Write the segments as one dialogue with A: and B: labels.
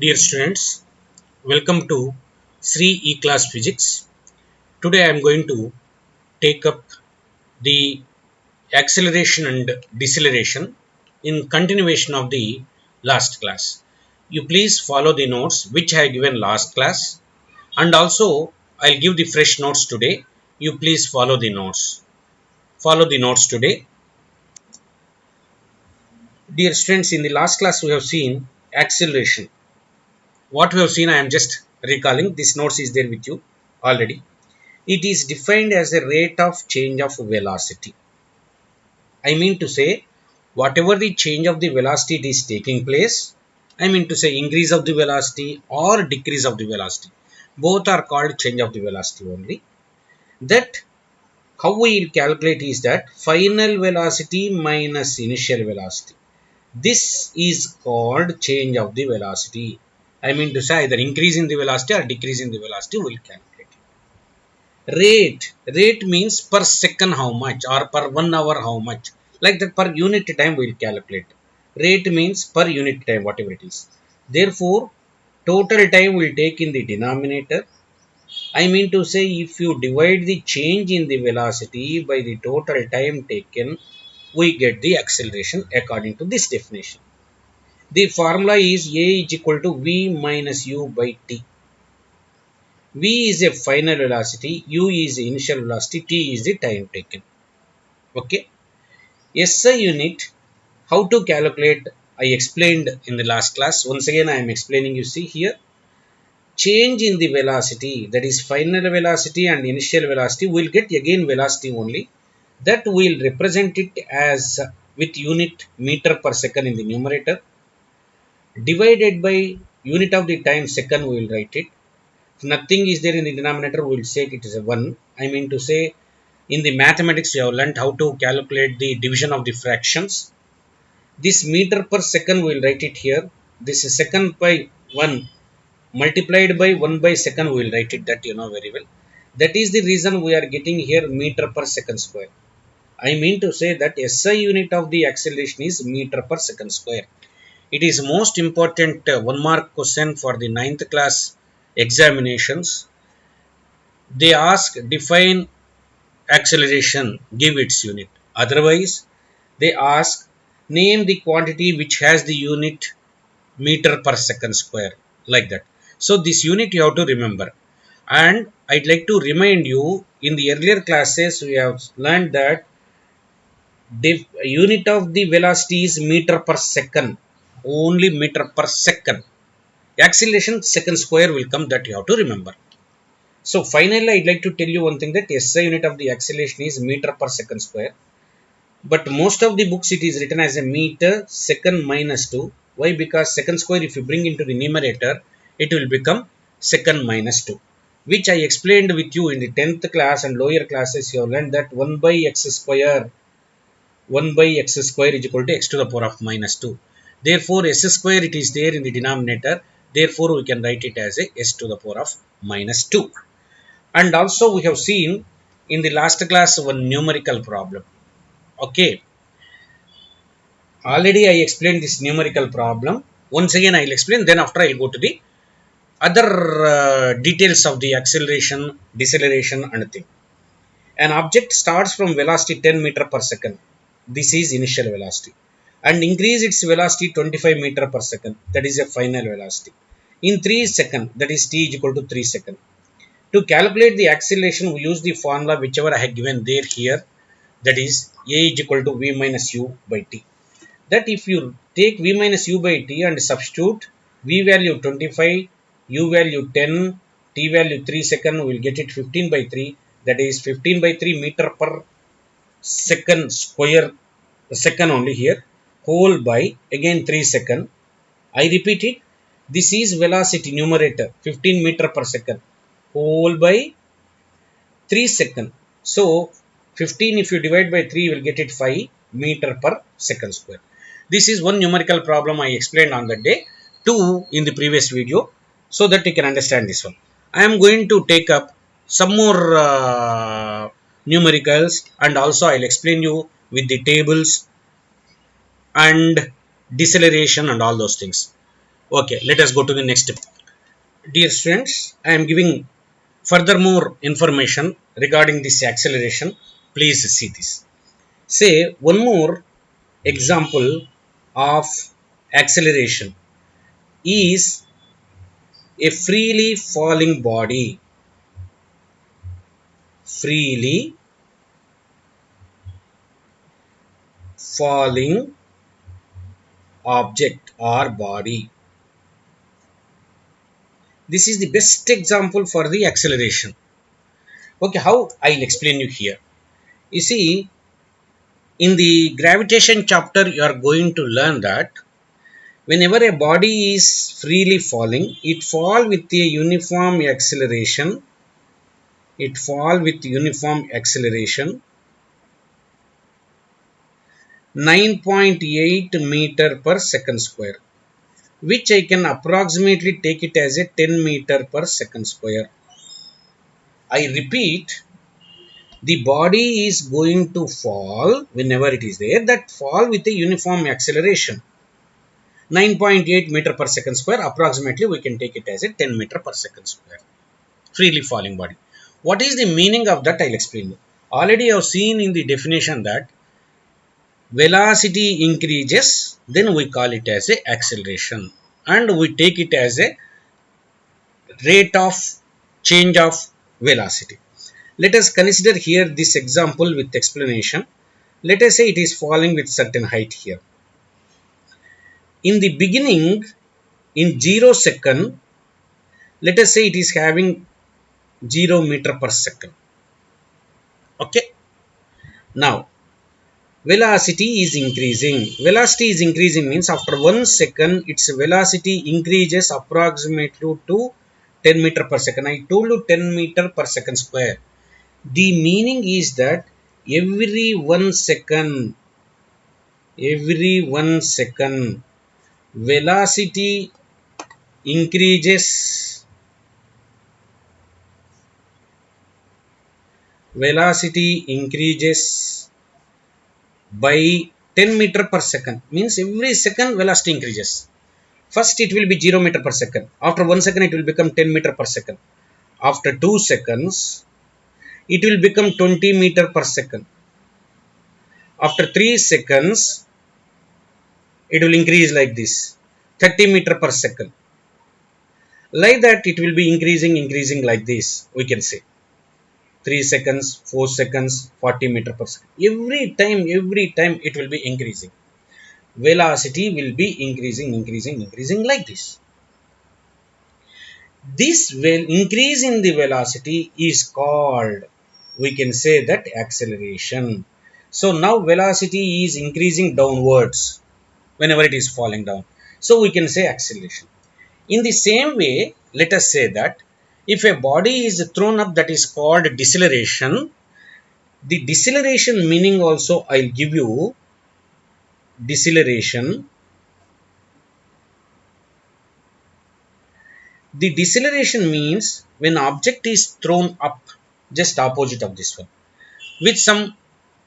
A: Dear students, welcome to Sri E-Class Physics. Today I am going to take up the acceleration and deceleration in continuation of the last class. You please follow the notes which I have given last class, and also I'll give the fresh notes today. You please follow the notes. Follow the notes today. Dear students, in the last class we have seen acceleration. What we have seen, I am just recalling. This notes is there with you already. It is defined as a rate of change of velocity. I mean to say, whatever the change of the velocity it is taking place, I mean to say increase of the velocity or decrease of the velocity. Both are called change of the velocity only. That how we will calculate is that final velocity minus initial velocity. This is called change of the velocity. I mean to say either increase in the velocity or decrease in the velocity we will calculate. Rate means per second how much or per 1 hour how much, like that per unit time we will calculate. Rate means per unit time whatever it is. Therefore total time will take in the denominator. I mean to say, if you divide the change in the velocity by the total time taken, we get the acceleration according to this definition. The formula is a is equal to v minus u by t. V is a final velocity, U is the initial velocity, T is the time taken. Okay. SI unit, how to calculate, I explained in the last class. Once again, I am explaining. You see here, change in the velocity, that is final velocity and initial velocity, will get again velocity only. That will represent it as with unit meter per second in the numerator, divided by unit of the time second, we will write it. If nothing is there in the denominator, we will say it is a 1. I mean to say, in the mathematics, you have learnt how to calculate the division of the fractions. This meter per second, we will write it here. This is second by 1 multiplied by 1 by second, we will write it, that you know very well. That is the reason we are getting here meter per second square. I mean to say that SI unit of the acceleration is meter per second square. It is most important 1 mark question for the 9th class examinations. They ask define acceleration, give its unit. Otherwise they ask name the quantity which has the unit meter per second square, like that. So this unit you have to remember. And I'd like to remind you, in the earlier classes we have learned that unit of the velocity is meter per second, only meter per second. Acceleration second square will come, that you have to remember. So finally, I'd like to tell you one thing, that SI unit of the acceleration is meter per second square. But most of the books it is written as a meter second minus 2. Why? Because second square if you bring into the numerator, it will become second minus 2. Which I explained with you in the 10th class and lower classes. You have learned that 1 by x square, 1 by x square is equal to x to the power of minus 2. Therefore, s square it is there in the denominator. Therefore, we can write it as a s to the power of minus 2. And also we have seen in the last class one numerical problem. Okay, already I explained this numerical problem. Once again I will explain, then after I will go to the other details of the acceleration, deceleration and thing. An object starts from velocity 10 meter per second. This is initial velocity, and increase its velocity 25 meter per second, that is a final velocity, in 3 seconds, that is t is equal to 3 seconds. To calculate the acceleration, we use the formula whichever I have given there here, that is a is equal to v minus u by t. That if you take v minus u by t and substitute v value 25, u value 10, t value 3 second, we will get it 15 by 3. That is 15 by 3 meter per second square, second only here, whole by again 3 second. I repeat it. This is velocity numerator 15 meter per second, whole by 3 second. So 15 if you divide by 3 you will get it 5 meter per second square. This is one numerical problem I explained on that day, 2 in the previous video, so that you can understand this one. I am going to take up some more numericals, and also I will explain you with the tables and deceleration and all those things. Okay, let us go to the next step. Dear students, I am giving furthermore information regarding this acceleration. Please see this. Say one more example of acceleration is a freely falling body. Freely falling object or body. This is the best example for the acceleration. Okay, how I'll explain you here. You see, in the gravitation chapter, you are going to learn that whenever a body is freely falling, it fall with a uniform acceleration. It fall with uniform acceleration 9.8 meter per second square, which I can approximately take it as a 10 meter per second square. I repeat, the body is going to fall whenever it is there, that fall with a uniform acceleration 9.8 meter per second square. Approximately we can take it as a 10 meter per second square, freely falling body. What is the meaning of that? I'll explain you. Already I have seen in the definition that velocity increases, then we call it as a acceleration, and we take it as a rate of change of velocity. Let us consider here this example with explanation. Let us say it is falling with certain height here. In the beginning, in 0 second, let us say it is having 0 meter per second. Okay. Now, velocity is increasing. Velocity is increasing means after 1 second, its velocity increases approximately to 10 meter per second. I told you 10 meter per second square. The meaning is that every 1 second, velocity increases, velocity increases by 10 meter per second, means every second velocity increases. First it will be 0 meter per second. After 1 second it will become 10 meter per second. After 2 seconds it will become 20 meter per second. After 3 seconds it will increase like this, 30 meter per second. Like that it will be increasing like this, we can say 3 seconds, 4 seconds, 40 meter per second. Every time it will be increasing. Velocity will be increasing like this. This will increase in the velocity is called, we can say that, acceleration. So now velocity is increasing downwards whenever it is falling down. So we can say acceleration. In the same way, let us say that if a body is thrown up, that is called deceleration. The deceleration meaning also I'll give you. Deceleration. The deceleration means when object is thrown up, just opposite of this one, with some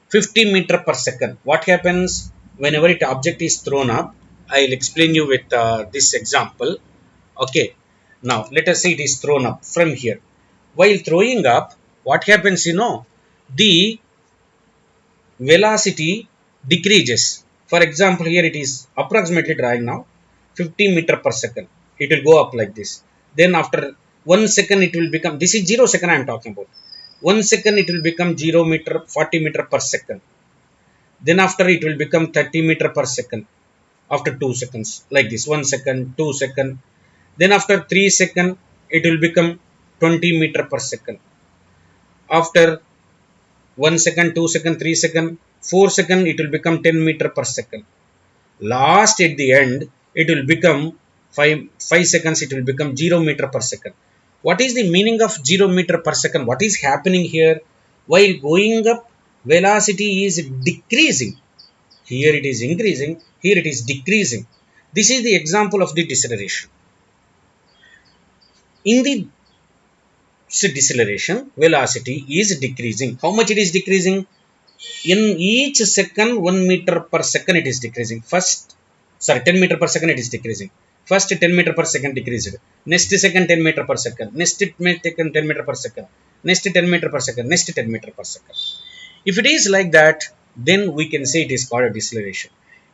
A: 50 meter per second. What happens whenever it object is thrown up? I'll explain you with this example. Okay. Now let us say it is thrown up from here. While throwing up, what happens? The velocity decreases. For example, here it is approximately drawing now 50 meter per second. It will go up like this. Then after 1 second it will become, this is 0 second I am talking about. 1 second it will become 0 meter, 40 meter per second. Then after it will become 30 meter per second. After 2 seconds, like this, 1 second, 2 second. Then after 3 second, it will become 20 meter per second. After 1 second, 2 second, 3 second, 4 second, it will become 10 meter per second. Last at the end, it will become 5 seconds, it will become 0 meter per second. What is the meaning of 0 meter per second? What is happening here? While going up, velocity is decreasing. Here it is increasing, here it is decreasing. This is the example of the deceleration. In the deceleration, velocity is decreasing. How much it is decreasing? In each second, 1 meter per second it is decreasing. First, sorry, 10 meter per second it is decreasing. First 10 meter per second decreased. Next second 10 meter per second. Next second 10 meter per second. Next 10 meter per second. Next 10 meter per second. If it is like that, then we can say it is called a deceleration.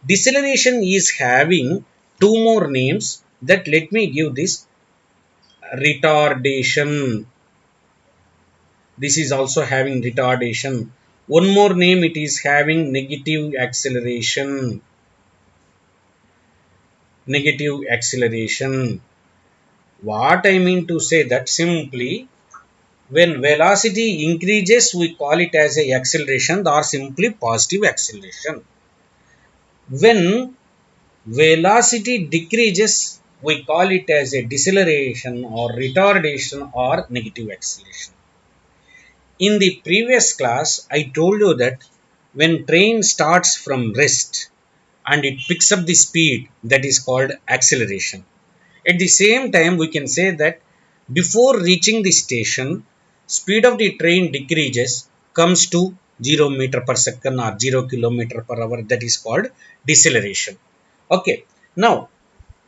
A: Deceleration is having two more names. That let me give this retardation. This is also having retardation. One more name, it is having negative acceleration. Negative acceleration. What I mean to say that simply when velocity increases we call it as a acceleration or simply positive acceleration. When velocity decreases we call it as a deceleration or retardation or negative acceleration. In the previous class, I told you that when train starts from rest and it picks up the speed, that is called acceleration. At the same time, we can say that before reaching the station, speed of the train decreases, comes to 0 meter per second or 0 kilometer per hour. That is called deceleration. Okay. Now,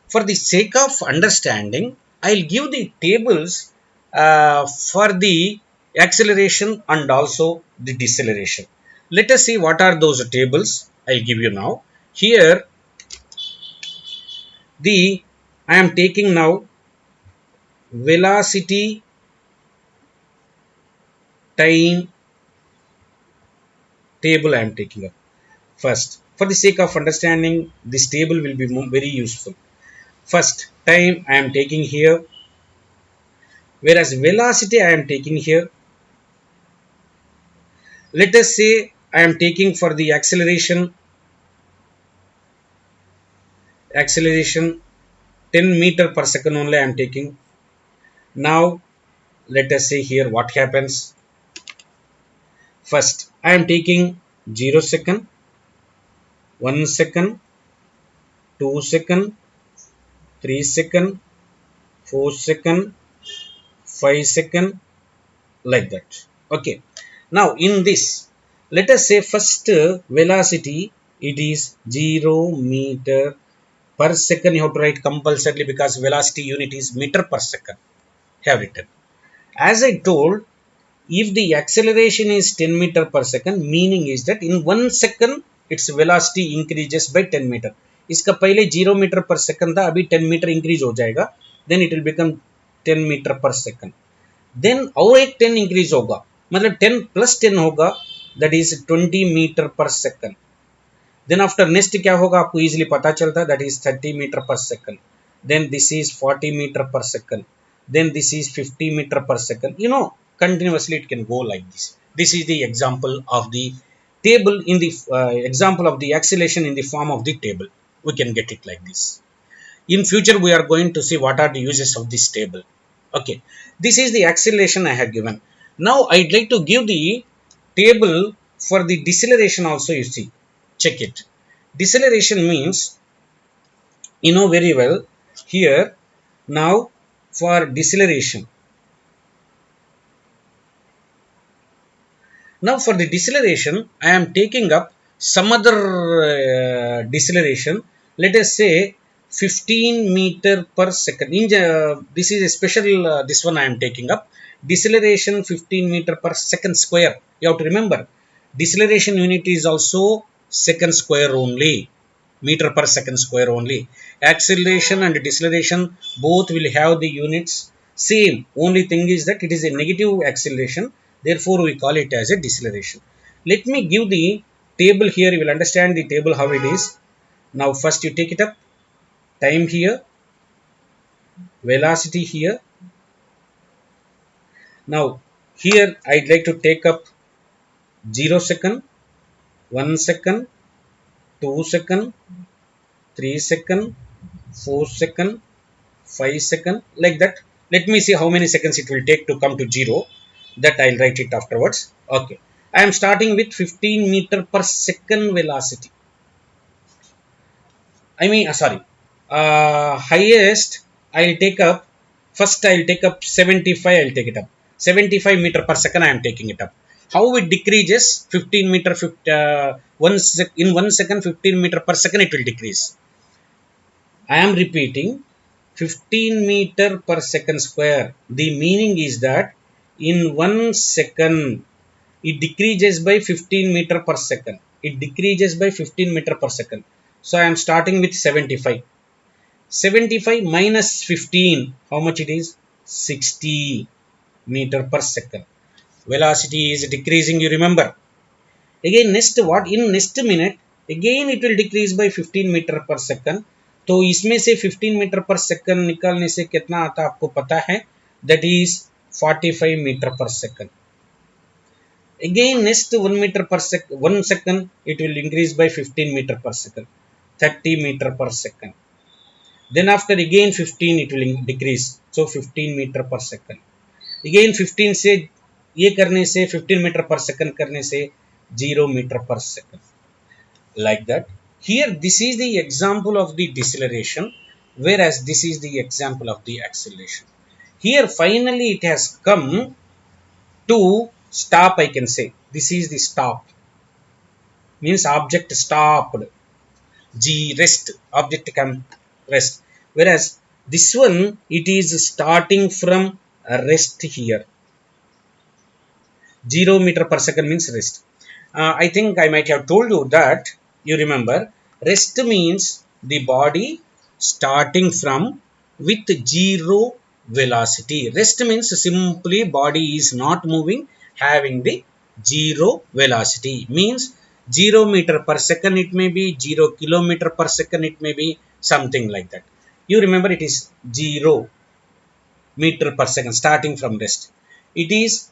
A: for the sake of understanding, I'll give the tables for the acceleration and also the deceleration. Let us see what are those tables. I'll give you now. Here the I am taking now velocity, time table. I am taking up first. For the sake of understanding, this table will be very useful. First, time I am taking here, whereas velocity I am taking here. Let us say I am taking for the acceleration 10 meter per second only I am taking. Now let us say here what happens. First I am taking 0 second, 1 second, 2 second, 3 second, 4 second, 5 second, like that. Okay. Now in this, let us say first velocity it is 0 meter per second. You have to write compulsorily because velocity unit is meter per second. Have written. As I told, if the acceleration is 10 meter per second, meaning is that in 1 second its velocity increases by 10 meter. इसका पहले 0 metre per second था, अभी 10 metre increase हो जाएगा, then it will become 10 metre per second. Then और एक 10 increase होगा, मतलब 10 प्लस 10 होगा, that is 20 metre per second. Then after next क्या होगा आपको इजीली पता चलता है, that is 30 metre per second. Then this is 40 metre per second. Then this is 50 meter per second. Continuously it can go like this. This is the example of the table in the example of the acceleration in the form of the table. We can get it like this. In future we are going to see what are the uses of this table. Okay, this is the acceleration I have given. Now I'd like to give the table for the deceleration also. You see, check it. Deceleration means, very well here. Now for deceleration, now for the deceleration I am taking up some other deceleration. Let us say 15 meter per second. This is a special, this one I am taking up deceleration 15 meter per second square. You have to remember, deceleration unit is also second square only, meter per second square only. Acceleration and deceleration both will have the units same. Only thing is that it is a negative acceleration, therefore we call it as a deceleration. Let me give the table here. You will understand the table how it is. Now first you take it up, time here, velocity here. Now here I'd like to take up 0 second, 1 second, 2 second, 3 second, 4 second, 5 second, like that. Let me see how many seconds it will take to come to 0. That I'll write it afterwards. Okay. I am starting with 15 meter per second velocity. Sorry. Highest I'll take up. First I'll take up 75. I'll take it up. 75 meter per second I am taking it up. How it decreases? 15 meter, in 1 second, 15 meter per second it will decrease. I am repeating. 15 meter per second square. The meaning is that in 1 second it decreases by 15 meter per second. It decreases by 15 meter per second. So I am starting with 75. 75 minus 15, how much it is? 60 meter per second. Velocity is decreasing, you remember. Again next what, in next minute again it will decrease by 15 meter per second. तो इसमें से 15 metre per second निकालने से कितना आता आपको पता है? That is 45 metre per second. Again next 1 meter per second, 1 second it will increase by 15 meter per second, 30 meter per second. Then after again 15 it will decrease, so 15 meter per second. Again 15 से ये करने से 15 meter per second करने से 0 meter per second. Like that. Here this is the example of the deceleration, whereas this is the example of the acceleration. Here finally it has come to stop, I can say. This is the stop. Means object stopped. G rest. Object can rest. Whereas this one, it is starting from rest here. 0 meter per second means rest. I think I might have told you that, you remember, rest means the body starting from with 0 velocity. Rest means simply body is not moving, having the 0 velocity. Means 0 meter per second it may be, 0 kilometer per second it may be, something like that. You remember it is 0 meter per second starting from rest. It is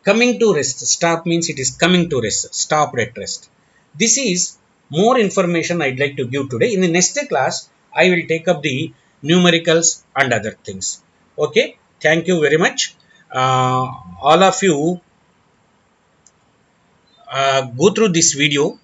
A: coming to rest. Stop means it is coming to rest. Stop at rest. This is more information I'd like to give today. In the next class, I will take up the numericals and other things. Okay. Thank you very much. All of you go through this video.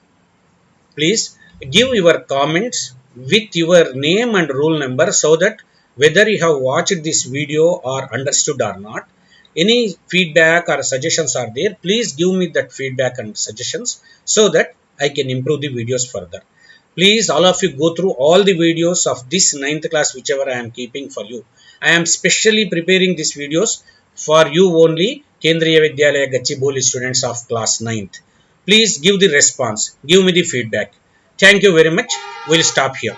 A: Please give your comments with your name and roll number, so that whether you have watched this video or understood or not, any feedback or suggestions are there, please give me that feedback and suggestions, so that I can improve the videos further. Please all of you go through all the videos of this 9th class, whichever I am keeping for you. I am specially preparing these videos for you only, Kendriya Vidyalaya Gachibowli students of class 9th. Please give the response, give me the feedback. Thank you very much. We'll stop here.